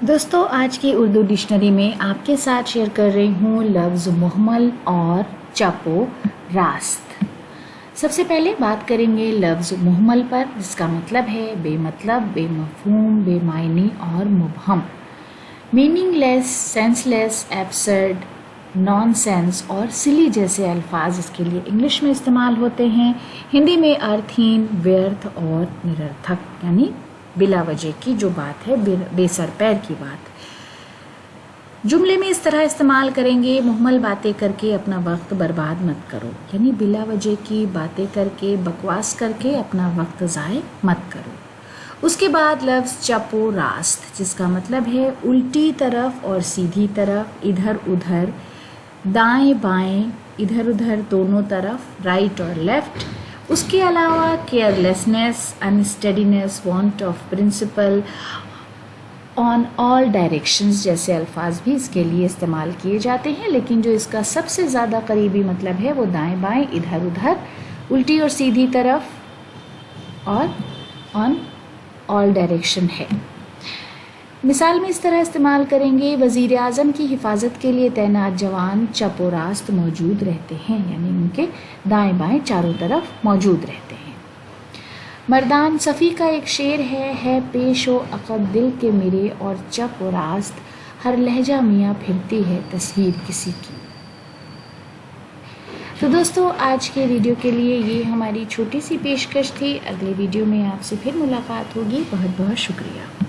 دوستو آج کی اردو ڈکشنری میں آپ کے ساتھ شیئر کر رہی ہوں لفظ محمل اور چپ و راست۔ سب سے پہلے بات کریں گے لفظ محمل پر، جس کا مطلب ہے بے مطلب، بے مفہوم، بے معنی اور مبہم۔ میننگ لیس، سینس لیس، ایبسرڈ، نان سینس اور سلی جیسے الفاظ اس کے لیے انگلش میں استعمال ہوتے ہیں۔ ہندی میں ارتھہین، ویرتھ اور نررتھک، یعنی بلا وجہ کی جو بات ہے، بے سر پیر کی بات۔ جملے میں اس طرح استعمال کریں گے، محمل باتیں کر کے اپنا وقت برباد مت کرو، یعنی بلا وجہ کی باتیں کر کے، بکواس کر کے اپنا وقت ضائع مت کرو۔ اس کے بعد لفظ چپ و راست، جس کا مطلب ہے الٹی طرف اور سیدھی طرف، ادھر ادھر، دائیں بائیں، ادھر ادھر دونوں طرف، رائٹ اور لیفٹ۔ اس کے علاوہ carelessness, unsteadiness, want of principle, on all directions جیسے الفاظ بھی اس کے لیے استعمال کیے جاتے ہیں، لیکن جو اس کا سب سے زیادہ قریبی مطلب ہے وہ دائیں بائیں، ادھر ادھر، الٹی اور سیدھی طرف اور آن آل ڈائریکشن ہے۔ مثال میں اس طرح استعمال کریں گے، وزیر اعظم کی حفاظت کے لیے تعینات جوان چپ و راست موجود رہتے ہیں، یعنی ان کے دائیں بائیں چاروں طرف موجود رہتے ہیں۔ مردان صفی کا ایک شعر ہے پیش و عقب دل کے میرے اور چپ و راست، ہر لہجہ میاں پھرتی ہے تصویر کسی کی۔ تو دوستو آج کے ویڈیو کے لیے یہ ہماری چھوٹی سی پیشکش تھی، اگلے ویڈیو میں آپ سے پھر ملاقات ہوگی۔ بہت بہت شکریہ۔